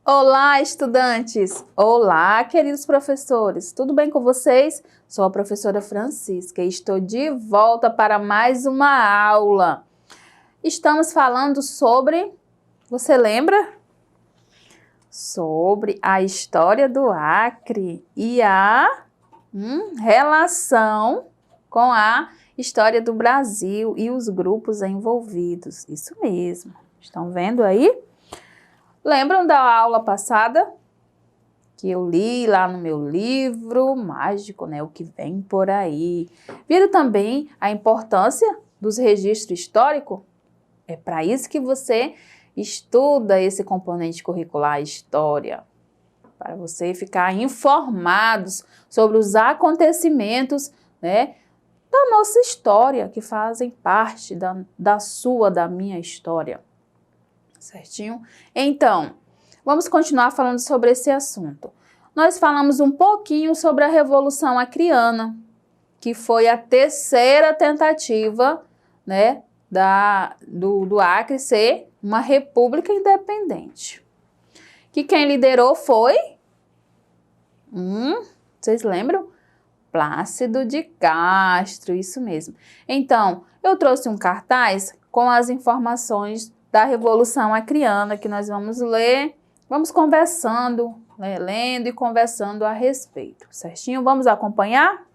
Olá, estudantes! Olá, queridos professores! Tudo bem com vocês? Sou a professora Francisca e estou de volta para mais uma aula. Estamos falando sobre, você lembra? Sobre a história do Acre e a relação com a história do Brasil e os grupos envolvidos. Isso mesmo. Estão vendo aí? Lembram da aula passada? Que eu li lá no meu livro mágico, né? O que vem por aí. Viram também a importância dos registros históricos? É para isso que você estuda esse componente curricular, história. Para você ficar informados sobre os acontecimentos, né, da nossa história, que fazem parte da minha história. Certinho? Então, vamos continuar falando sobre esse assunto. Nós falamos um pouquinho sobre a Revolução Acreana, que foi a terceira tentativa, né, do Acre ser uma república independente. Que quem liderou foi? Vocês lembram? Plácido de Castro, isso mesmo. Então, eu trouxe um cartaz com as informações da Revolução Acreana, que nós vamos ler, vamos conversando, lendo e conversando a respeito, certinho? Vamos acompanhar?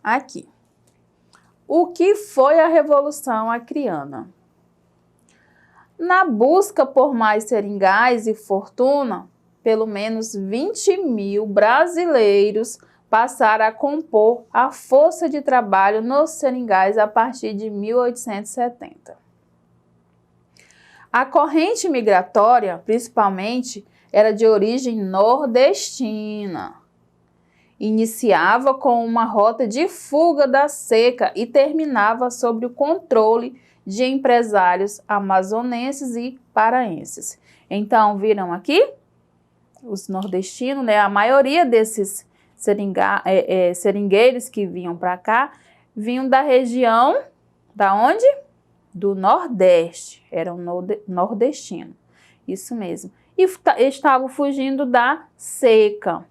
Aqui. O que foi a Revolução Acreana? Na busca por mais seringais e fortuna, pelo menos 20 mil brasileiros passaram a compor a força de trabalho nos seringais a partir de 1870. A corrente migratória, principalmente, era de origem nordestina. Iniciava com uma rota de fuga da seca e terminava sob o controle de empresários amazonenses e paraenses. Então, viram aqui? Os nordestinos, né? A maioria desses seringueiros que vinham para cá, vinham da região, da onde? Do Nordeste, eram nordestinos, isso mesmo. E estavam fugindo da seca.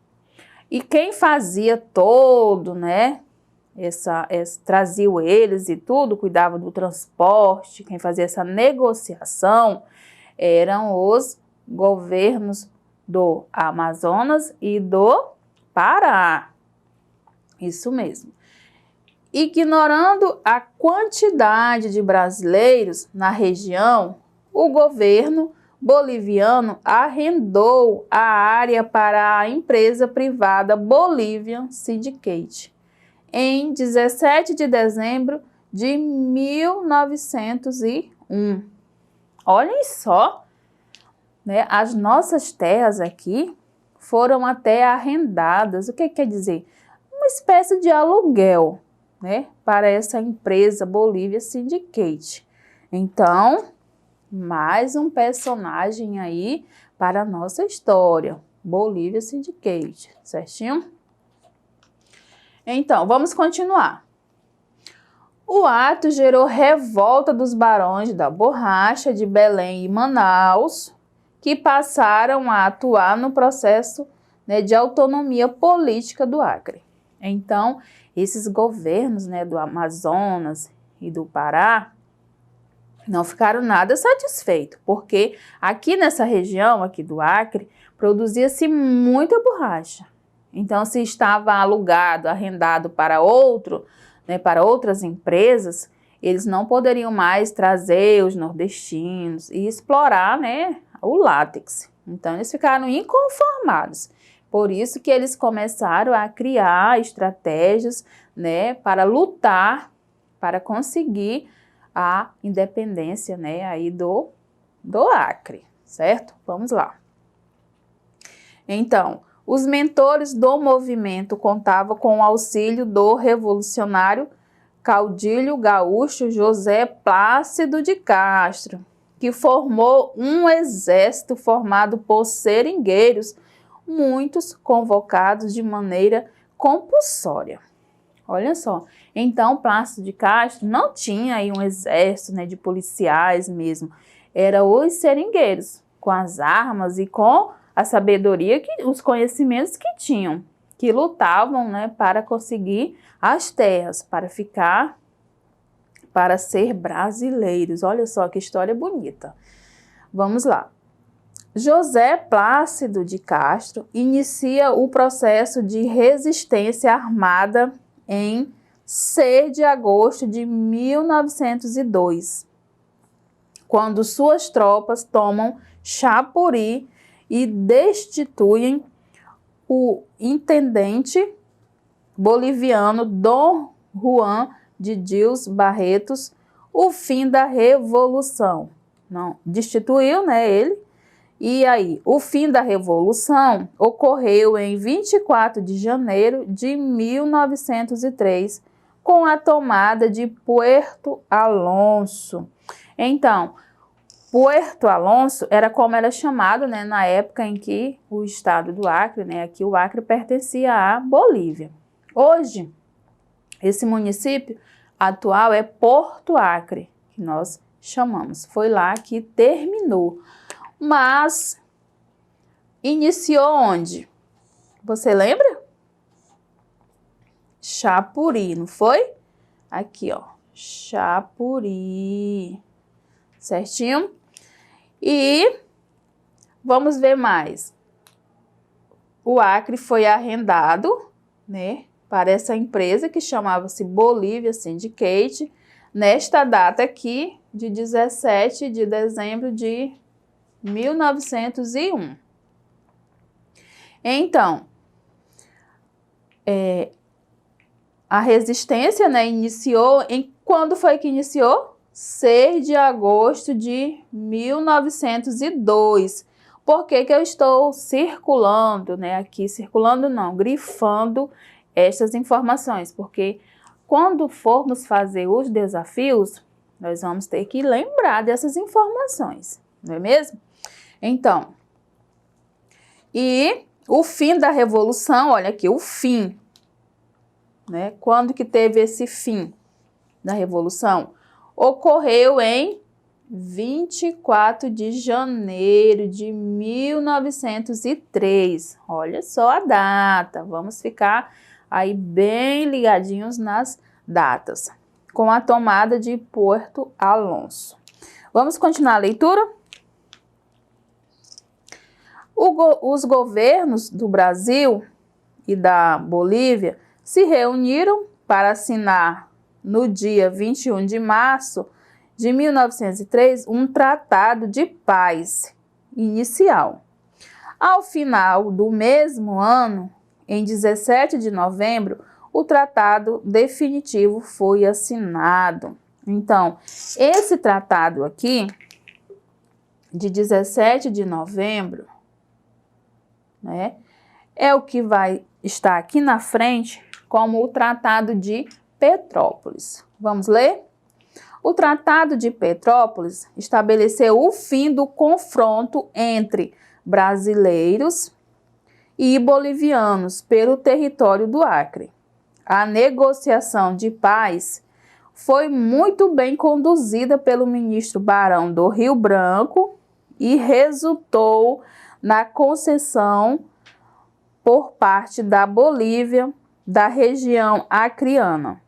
E quem fazia todo, né? Trazia eles e tudo, cuidava do transporte, quem fazia essa negociação eram os governos do Amazonas e do Pará. Isso mesmo. Ignorando a quantidade de brasileiros na região, o governo boliviano arrendou a área para a empresa privada Bolivian Syndicate em 17 de dezembro de 1901. Olhem só, né? As nossas terras aqui foram até arrendadas. O que quer dizer? Uma espécie de aluguel, né, para essa empresa Bolívia Syndicate. Então, mais um personagem aí para a nossa história, Bolívia Syndicate, certinho? Então, vamos continuar. O ato gerou revolta dos barões da Borracha de Belém e Manaus, que passaram a atuar no processo, né, de autonomia política do Acre. Então, esses governos, né, do Amazonas e do Pará não ficaram nada satisfeitos, porque aqui nessa região, aqui do Acre, produzia-se muita borracha. Então, se estava alugado, arrendado para outro, né, para outras empresas, eles não poderiam mais trazer os nordestinos e explorar, né, o látex. Então, eles ficaram inconformados. Por isso que eles começaram a criar estratégias, né, para lutar, para conseguir a independência, né, aí do Acre, certo? Vamos lá. Então, os mentores do movimento contavam com o auxílio do revolucionário caudilho gaúcho José Plácido de Castro, que formou um exército formado por seringueiros, muitos convocados de maneira compulsória. Olha só, então Plácido de Castro não tinha aí um exército, né, de policiais mesmo. eram os seringueiros, com as armas e com a sabedoria, os conhecimentos que tinham, que lutavam, né, para conseguir as terras, para ser brasileiros. Olha só que história bonita. Vamos lá. José Plácido de Castro inicia o processo de resistência armada em 6 de agosto de 1902, quando suas tropas tomam Chapuri e destituem o intendente boliviano Dom Juan de Dios Barretos, o fim da Revolução. Não, destituiu, né, ele. E aí, o fim da Revolução ocorreu em 24 de janeiro de 1903, com a tomada de Puerto Alonso. Então, Puerto Alonso era como era chamado, né, na época em que o estado do Acre, né, aqui o Acre pertencia à Bolívia. Hoje, esse município atual é Porto Acre, que nós chamamos. Foi lá que terminou. Mas iniciou onde? Você lembra? Chapuri, não foi? Aqui, ó. Chapuri. Certinho? E vamos ver mais. O Acre foi arrendado, né, para essa empresa que chamava-se Bolívia Syndicate, nesta data aqui de 17 de dezembro de 1901. Então, a resistência, né, iniciou quando foi que iniciou? 6 de agosto de 1902. Por que que eu estou circulando, né, aqui, circulando não, grifando essas informações? Porque quando formos fazer os desafios, nós vamos ter que lembrar dessas informações, não é mesmo? Então, e o fim da Revolução, olha aqui, o fim, né? Quando que teve esse fim da Revolução? Ocorreu em 24 de janeiro de 1903. Olha só a data, vamos ficar aí bem ligadinhos nas datas, com a tomada de Puerto Alonso. Vamos continuar a leitura? Os governos do Brasil e da Bolívia se reuniram para assinar no dia 21 de março de 1903 um tratado de paz inicial. Ao final do mesmo ano, em 17 de novembro, o tratado definitivo foi assinado. Então, esse tratado aqui, de 17 de novembro, né, é o que vai estar aqui na frente como o Tratado de Petrópolis. Vamos ler? O Tratado de Petrópolis estabeleceu o fim do confronto entre brasileiros e bolivianos pelo território do Acre. A negociação de paz foi muito bem conduzida pelo ministro Barão do Rio Branco e resultou na concessão por parte da Bolívia da região acreana.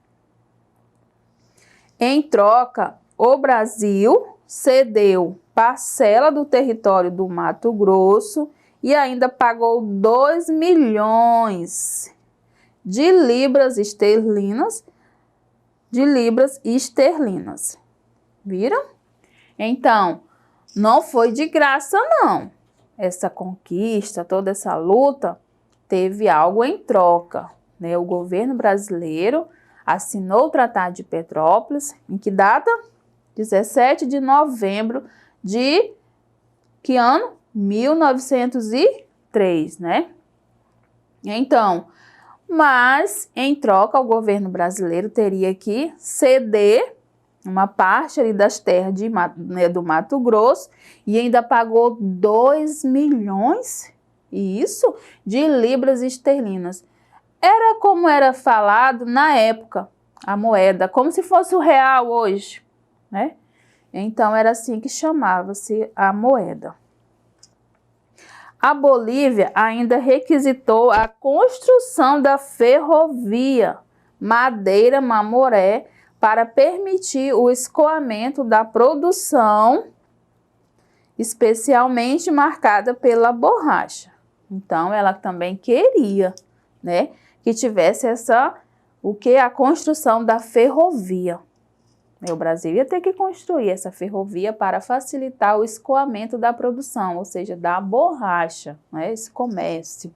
Em troca, o Brasil cedeu parcela do território do Mato Grosso e ainda pagou 2 milhões de libras esterlinas, Viram? Então, não foi de graça, não. Essa conquista, toda essa luta, teve algo em troca, né? O governo brasileiro assinou o Tratado de Petrópolis, em que data? 17 de novembro de que ano? 1903, né? Então, mas em troca o governo brasileiro teria que ceder uma parte ali das terras do Mato Grosso e ainda pagou 2 milhões, isso, de libras esterlinas. Era como era falado na época, a moeda, como se fosse o real hoje, né? Então, era assim que chamava-se a moeda. A Bolívia ainda requisitou a construção da ferrovia Madeira-Mamoré para permitir o escoamento da produção, especialmente marcada pela borracha. Então, ela também queria, né, que tivesse a construção da ferrovia. O Brasil ia ter que construir essa ferrovia para facilitar o escoamento da produção, ou seja, da borracha, né, esse comércio.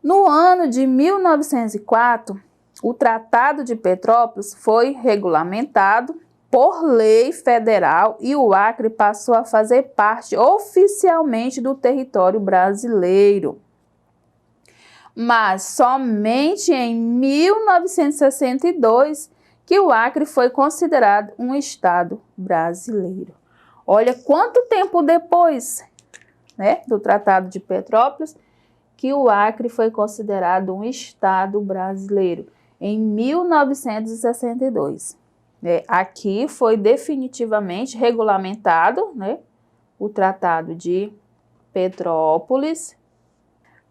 No ano de 1904, o Tratado de Petrópolis foi regulamentado por lei federal e o Acre passou a fazer parte oficialmente do território brasileiro. Mas somente em 1962 que o Acre foi considerado um estado brasileiro. Olha quanto tempo depois, né, do Tratado de Petrópolis que o Acre foi considerado um estado brasileiro, em 1962. Aqui foi definitivamente regulamentado, né, o Tratado de Petrópolis.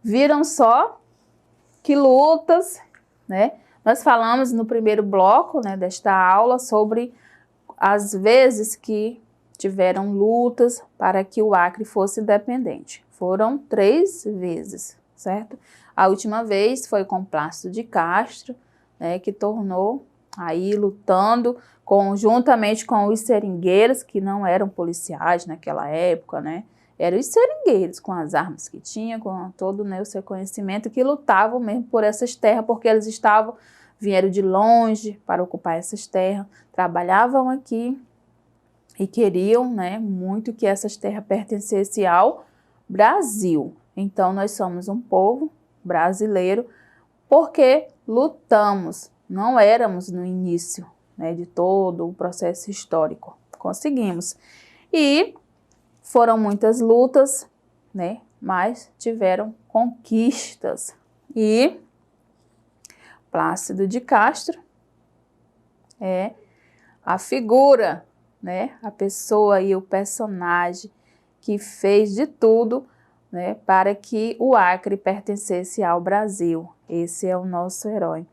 Viram só que lutas, né? Nós falamos no primeiro bloco, né, desta aula sobre as vezes que tiveram lutas para que o Acre fosse independente. Foram 3 vezes, certo? A última vez foi com Plácido de Castro, né, que tornou aí lutando conjuntamente com os seringueiros, que não eram policiais naquela época, né? Eram os seringueiros, com as armas que tinham, com todo, né, o seu conhecimento, que lutavam mesmo por essas terras, porque eles vieram de longe para ocupar essas terras, trabalhavam aqui e queriam, né, muito que essas terras pertencessem ao Brasil. Então, nós somos um povo brasileiro porque lutamos, não éramos no início, né, de todo o processo histórico. Conseguimos. E foram muitas lutas, né, mas tiveram conquistas. E Plácido de Castro é a figura, né, a pessoa e o personagem que fez de tudo, né, para que o Acre pertencesse ao Brasil. Esse é o nosso herói.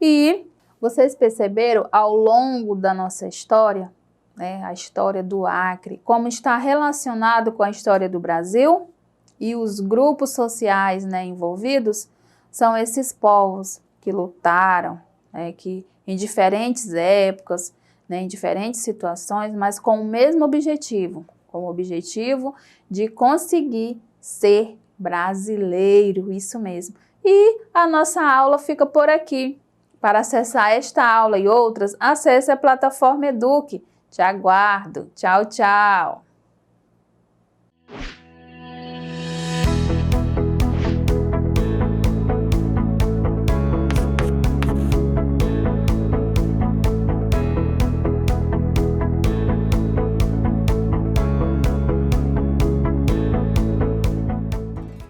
E vocês perceberam ao longo da nossa história, né, a história do Acre, como está relacionado com a história do Brasil? E os grupos sociais, né, envolvidos são esses povos que lutaram, né, que em diferentes épocas, né, em diferentes situações, mas com o mesmo objetivo, com o objetivo de conseguir ser brasileiro, isso mesmo. E a nossa aula fica por aqui. Para acessar esta aula e outras, acesse a plataforma Eduque. Te aguardo. Tchau, tchau.